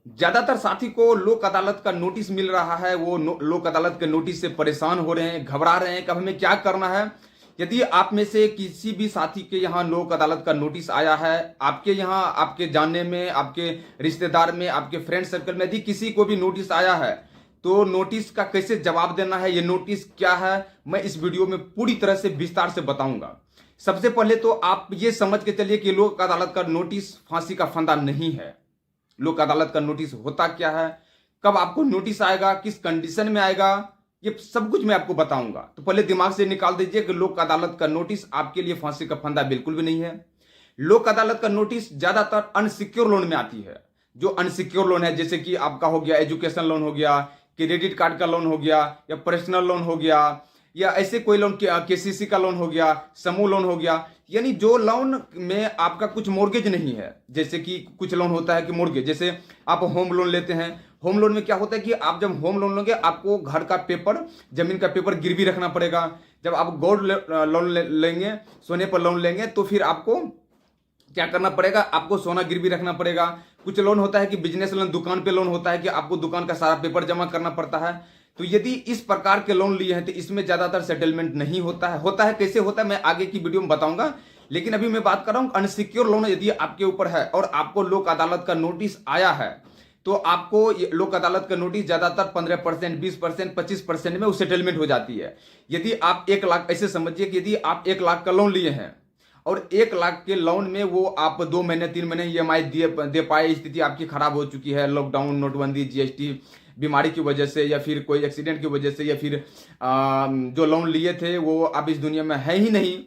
ज्यादातर साथी को लोक अदालत का नोटिस मिल रहा है, वो लोक अदालत के नोटिस से परेशान हो रहे हैं, घबरा रहे हैं कि अब हमें क्या करना है। यदि आप में से किसी भी साथी के यहाँ लोक अदालत का नोटिस आया है, आपके यहाँ, आपके जानने में, आपके रिश्तेदार में, आपके फ्रेंड सर्कल में यदि किसी को भी नोटिस आया है, तो नोटिस का कैसे जवाब देना है, ये नोटिस क्या है, मैं इस वीडियो में पूरी तरह से विस्तार से बताऊंगा। सबसे पहले तो आप ये समझ के चलिए कि लोक अदालत का नोटिस फांसी का फंदा नहीं है। लोक अदालत का नोटिस होता क्या है, कब आपको नोटिस आएगा, किस कंडीशन में आएगा, ये सब कुछ मैं आपको बताऊंगा। तो पहले दिमाग से निकाल दीजिए कि लोक अदालत का नोटिस आपके लिए फांसी का फंदा बिल्कुल भी नहीं है। लोक अदालत का नोटिस ज्यादातर अनसिक्योर लोन में आती है। जो अनसिक्योर लोन है, जैसे कि आपका हो गया एजुकेशन लोन हो गया, क्रेडिट कार्ड का लोन हो गया, या पर्सनल लोन हो गया, या ऐसे कोई लोन, केसीसी का लोन हो गया, समूह लोन हो गया, यानी जो लोन में आपका कुछ मोर्गेज नहीं है। जैसे कि कुछ लोन होता है कि मोर्गेज, जैसे आप होम लोन लेते हैं। होम लोन में क्या होता है कि आप जब होम लोन लोगे, आपको घर का पेपर, जमीन का पेपर गिरवी रखना पड़ेगा। जब आप गोल्ड लोन लेंगे, सोने पर लोन लेंगे, तो फिर आपको क्या करना पड़ेगा, आपको सोना गिरवी रखना पड़ेगा। कुछ लोन होता है कि बिजनेस लोन, दुकान पे लोन होता है कि आपको दुकान का सारा पेपर जमा करना पड़ता है। तो यदि इस प्रकार के लोन लिए हैं तो इसमें ज्यादातर सेटलमेंट नहीं होता है। होता है कैसे होता है, मैं आगे की वीडियो में बताऊंगा। लेकिन अभी मैं बात कर रहा हूं अनसिक्योर लोन यदि आपके ऊपर है और आपको लोक अदालत का नोटिस आया है, तो आपको लोक अदालत का नोटिस ज्यादातर 15%, 20%, 25% में वो सेटलमेंट हो जाती है। यदि आप 1 लाख, ऐसे समझिए कि यदि आप 1 लाख का लोन लिए हैं और 1 लाख के लोन में वो आप 2 महीने 3 महीने ईएमआई दे पाए, स्थिति आपकी खराब हो चुकी है, लॉकडाउन, नोटबंदी, जीएसटी, बीमारी की वजह से, या फिर कोई एक्सीडेंट की वजह से, या फिर जो लोन लिए थे वो अब इस दुनिया में है ही नहीं,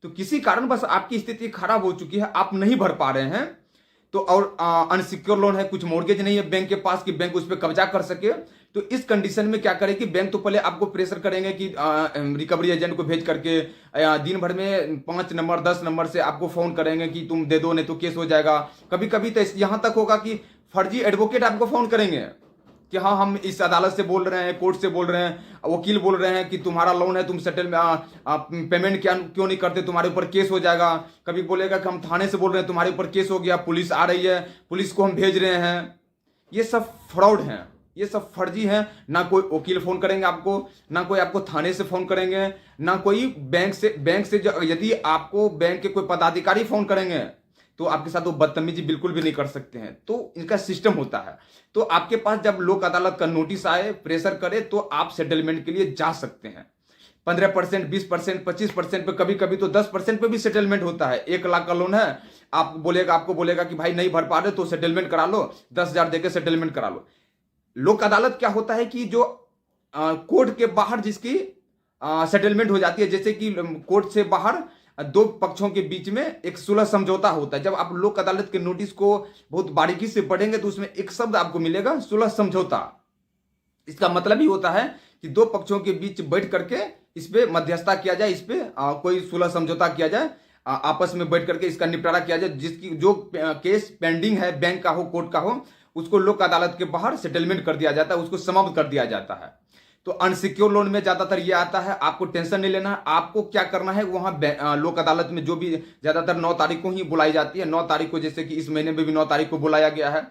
तो किसी कारण बस आपकी स्थिति खराब हो चुकी है, आप नहीं भर पा रहे हैं, तो और अनसिक्योर लोन है, कुछ मोर्गेज नहीं है बैंक के पास कि बैंक उस पर कब्जा कर सके, तो इस कंडीशन में क्या करें कि बैंक तो पहले आपको प्रेशर करेंगे कि रिकवरी एजेंट को भेज करके दिन भर में 5 नंबर 10 नंबर से आपको फोन करेंगे कि तुम दे दो, नहीं तो केस हो जाएगा। कभी कभी तो यहां तक होगा कि फर्जी एडवोकेट आपको फोन करेंगे कि हाँ, हम इस अदालत से बोल रहे हैं, कोर्ट से बोल रहे हैं, वकील बोल रहे हैं कि तुम्हारा लोन है, तुम सेटल पेमेंट क्यों नहीं करते, तुम्हारे ऊपर केस हो जाएगा। कभी बोलेगा कि हम थाने से बोल रहे हैं, तुम्हारे ऊपर केस हो गया, पुलिस आ रही है, पुलिस को हम भेज रहे हैं। ये सब फ्रॉड हैं, ये सब फर्जी हैं। ना कोई वकील फोन करेंगे आपको, ना कोई आपको थाने से फोन करेंगे, ना कोई बैंक से यदि आपको बैंक के कोई पदाधिकारी फोन करेंगे तो आपके साथ वो बदतमीजी बिल्कुल भी नहीं कर सकते हैं। तो इनका सिस्टम होता है। तो आपके पास जब लोक अदालत का नोटिस आए, प्रेशर करे, तो आप सेटलमेंट के लिए जा सकते हैं। 15%, 20%, 25% पे, कभी कभी तो 10% पे भी सेटलमेंट होता है। 1 लाख का लोन है, आपको बोलेगा कि भाई नहीं भर पा रहे तो सेटलमेंट करा लो, 10,000 देकर सेटलमेंट करा लो। लोक अदालत क्या होता है कि जो कोर्ट के बाहर जिसकी सेटलमेंट हो जाती है, जैसे कि कोर्ट से बाहर 2 पक्षों के बीच में एक सुलह समझौता होता है। जब आप लोक अदालत के नोटिस को बहुत बारीकी से पढ़ेंगे तो उसमें एक शब्द आपको मिलेगा, सुलह समझौता। इसका मतलब ही होता है कि 2 पक्षों के बीच बैठ करके इस पे मध्यस्थता किया जाए, इस पे कोई सुलह समझौता किया जाए, आपस में बैठ करके इसका निपटारा किया जाए। जिसकी जो केस पेंडिंग है, बैंक का हो, कोर्ट का हो, उसको लोक अदालत के बाहर सेटलमेंट कर दिया जाता है, उसको समाप्त कर दिया जाता है। तो अनसिक्योर लोन में ज्यादातर ये आता है। आपको टेंशन नहीं लेना है। आपको क्या करना है, वहां लोक अदालत में जो भी ज्यादातर 9 तारीख को ही बुलाई जाती है, 9 तारीख को, जैसे कि इस महीने में भी 9 तारीख को बुलाया गया है।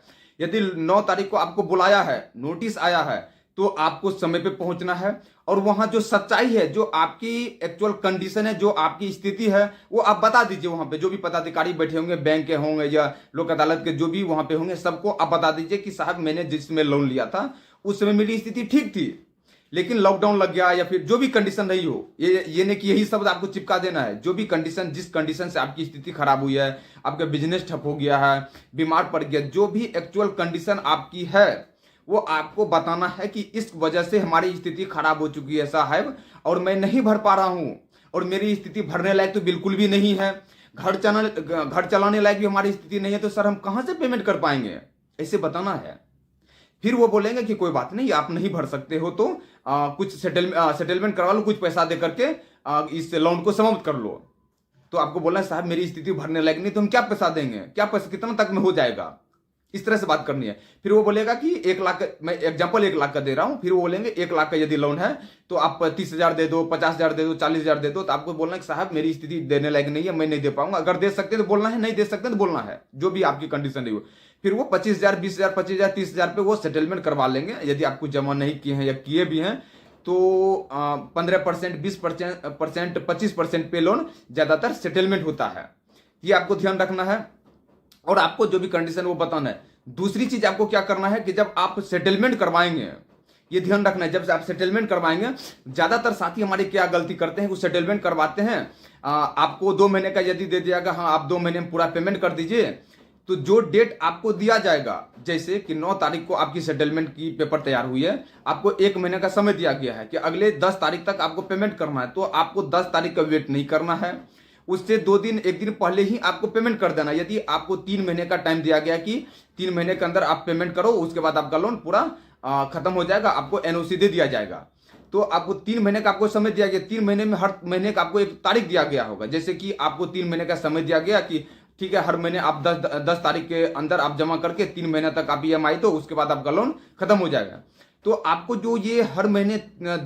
यदि 9 तारीख को आपको बुलाया है, नोटिस आया है, तो आपको समय पे पहुंचना है। और वहां जो सच्चाई है, जो आपकी एक्चुअल कंडीशन है, जो आपकी स्थिति है, वो आप बता दीजिए। वहां पे जो भी पदाधिकारी बैठे होंगे, बैंक के होंगे या लोक अदालत के जो भी वहां पे होंगे, सबको आप बता दीजिए कि साहब, मैंने जिसमें लोन लिया था उस समय मेरी स्थिति ठीक थी, लेकिन लॉकडाउन लग गया, या फिर जो भी कंडीशन रही हो, ये नहीं कि यही शब्द आपको चिपका देना है। जो भी कंडीशन, जिस कंडीशन से आपकी स्थिति खराब हुई है, आपका बिजनेस ठप हो गया है, बीमार पड़ गया, जो भी एक्चुअल कंडीशन आपकी है, वो आपको बताना है कि इस वजह से हमारी स्थिति खराब हो चुकी है साहब, और मैं नहीं भर पा रहा हूं, और मेरी स्थिति भरने लायक तो बिल्कुल भी नहीं है, घर चलाने लायक भी हमारी स्थिति नहीं है, तो सर हम कहां से पेमेंट कर पाएंगे, ऐसे बताना है। फिर वो बोलेंगे कि कोई बात नहीं, आप नहीं भर सकते हो तो कुछ सेटलमेंट करवा लो, कुछ पैसा दे करके इस लोन को समाप्त कर लो। तो आपको बोलना है साहब, मेरी स्थिति भरने लायक नहीं, तो हम क्या पैसा देंगे, क्या पैसा, कितना तक में हो जाएगा। इस तरह से बात करनी है। फिर वो बोलेगा कि 1 लाख, मैं एग्जांपल 1 लाख का दे रहा हूं, फिर वो बोलेंगे 1 लाख का यदि लोन है तो आप 30,000 दे दो, 50,000 दे दो, 40,000 दे दो। तो आपको बोलना है कि साहब मेरी स्थिति देने लायक नहीं है, मैं नहीं दे पाऊंगा। अगर दे सकते तो बोलना है, नहीं दे सकते तो बोलना है, जो भी आपकी कंडीशन रही हो। फिर वो 25,000, 20,000, 25,000, 30,000 पे वो सेटलमेंट करवा लेंगे। यदि आपको जमा नहीं किए हैं या किए भी हैं तो 15%, 20%, 25% पे लोन ज्यादातर सेटलमेंट होता है। ये आपको ध्यान रखना है और आपको जो भी कंडीशन वो बताना है। दूसरी चीज आपको क्या करना है कि जब आप सेटलमेंट करवाएंगे, ये ध्यान रखना है, जब से आप सेटलमेंट करवाएंगे, ज्यादातर साथी हमारे क्या गलती करते हैं, वो सेटलमेंट करवाते हैं, आपको 2 महीने का यदि दे दिया गया, हाँ आप 2 महीने में पूरा पेमेंट कर दीजिए, तो जो डेट आपको दिया जाएगा, जैसे कि 9 तारीख को आपकी सेटलमेंट की पेपर तैयार हुई है, आपको 1 महीने का समय दिया गया है कि अगले 10 तारीख तक आपको पेमेंट करना है, तो आपको 10 तारीख का वेट नहीं करना है, उससे 2 दिन 1 दिन पहले ही आपको पेमेंट कर देना। यदि आपको 3 महीने का टाइम दिया गया कि 3 महीने के अंदर आप पेमेंट करो, उसके बाद आपका लोन पूरा खत्म हो जाएगा, आपको एनओसी दे दिया जाएगा। तो आपको 3 महीने का आपको समय दिया गया, 3 महीने में हर महीने का आपको एक तारीख दिया गया होगा। जैसे कि आपको 3 महीने का समय दिया गया कि ठीक है, हर महीने आप 10 तारीख के अंदर आप जमा करके 3 महीने तक आप EMI दो, उसके बाद आपका लोन खत्म हो जाएगा। तो आपको जो ये हर महीने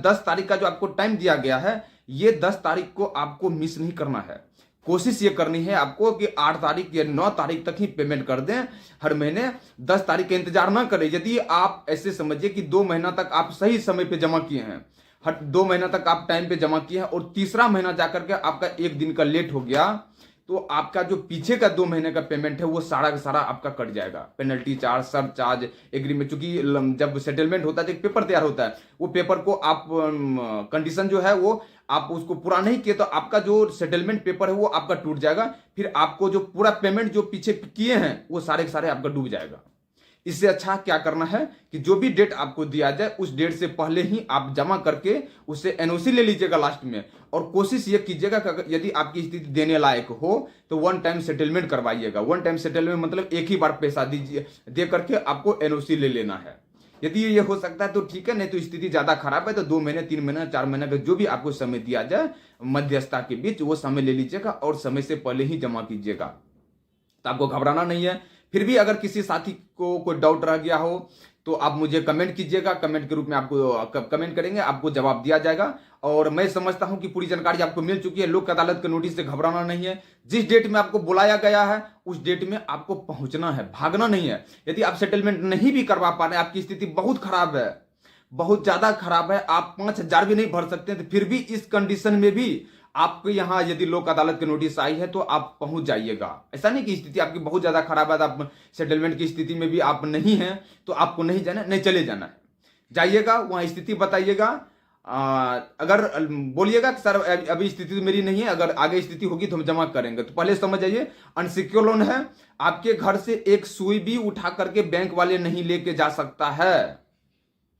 10 तारीख का जो आपको टाइम दिया गया है, ये 10 तारीख को आपको मिस नहीं करना है। कोशिश ये करनी है आपको कि 8 तारीख या 9 तारीख तक ही पेमेंट कर दें। हर महीने 10 तारीख का इंतजार ना करें। यदि आप ऐसे समझिए कि 2 महीना तक आप सही समय पे जमा किए हैं, हर 2 महीना तक आप टाइम पे जमा किए हैं और तीसरा महीना जाकर के आपका 1 दिन का लेट हो गया, तो आपका जो पीछे का 2 महीने का पेमेंट है वो सारा का सारा आपका कट जाएगा। Penalty charge, sir charge, agreement, चूंकि जब सेटलमेंट होता है तो एक पेपर तैयार होता है, वो पेपर को आप कंडीशन जो है वो आप उसको पूरा नहीं किए तो आपका जो सेटलमेंट पेपर है वो आपका टूट जाएगा। फिर आपको जो पूरा पेमेंट जो पीछे किए हैं वो सारे के सारे आपका डूब जाएगा। इससे अच्छा क्या करना है कि जो भी डेट आपको दिया जाए उस डेट से पहले ही आप जमा करके उससे एनओसी ले लीजिएगा लास्ट में। और कोशिश ये कीजिएगा कि यदि आपकी स्थिति देने लायक हो तो 1 टाइम सेटलमेंट करवाइएगा। 1 टाइम सेटलमेंट मतलब एक ही बार पैसा दीजिए, दे करके आपको एनओसी ले लेना है। यदि ये हो सकता है तो ठीक है, नहीं तो स्थिति ज्यादा खराब है तो 2 महीने, 3 महीने, 4 महीने का जो भी आपको समय दिया जाए मध्यस्थता के बीच, वो समय ले लीजिएगा और समय से पहले ही जमा कीजिएगा। तो आपको घबराना नहीं है। फिर भी अगर किसी साथी को कोई डाउट रह गया हो तो आप मुझे कमेंट कीजिएगा, कमेंट के रूप में आपको कमेंट करेंगे, आपको जवाब दिया जाएगा। और मैं समझता हूं कि पूरी जानकारी आपको मिल चुकी है। लोक अदालत के नोटिस से घबराना नहीं है। जिस डेट में आपको बुलाया गया है उस डेट में आपको पहुंचना है, भागना नहीं है। यदि आप सेटलमेंट नहीं भी करवा पा रहे हैं, आपकी स्थिति बहुत खराब है, बहुत ज्यादा खराब है, आप 5,000 भी नहीं भर सकते, तो फिर भी इस कंडीशन में भी आपको यहां यदि लोक अदालत की नोटिस आई है तो आप पहुंच जाइएगा। ऐसा नहीं कि स्थिति आपकी बहुत ज्यादा खराब है, आप सेटलमेंट की स्थिति में भी आप नहीं हैं तो आपको नहीं जाना, नहीं चले जाना है, जाइएगा वहां स्थिति बताइएगा। अगर बोलिएगा कि सर अभी स्थिति तो मेरी नहीं है, अगर आगे स्थिति होगी तो हम जमा करेंगे, तो पहले समझ जाइए अनसिक्योर लोन है। आपके घर से एक सुई भी उठा करके बैंक वाले नहीं लेके जा सकता है,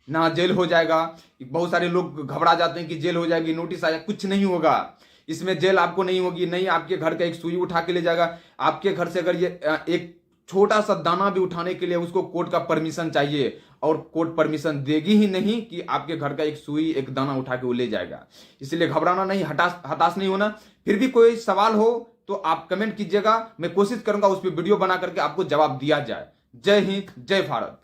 ना जेल हो जाएगा। बहुत सारे लोग घबरा जाते हैं कि जेल हो जाएगी, नोटिस आया, कुछ नहीं होगा इसमें, जेल आपको नहीं होगी। नहीं, आपके घर का एक सुई उठा के ले जाएगा। आपके घर से अगर ये एक छोटा सा दाना भी उठाने के लिए उसको कोर्ट का परमिशन चाहिए और कोर्ट परमिशन देगी ही नहीं कि आपके घर का एक सुई, एक दाना उठा के वो ले जाएगा। इसलिए घबराना नहीं, हताश नहीं होना। फिर भी कोई सवाल हो तो आप कमेंट कीजिएगा, मैं कोशिश करूंगा उस पर वीडियो बना करके आपको जवाब दिया जाए। जय हिंद, जय भारत।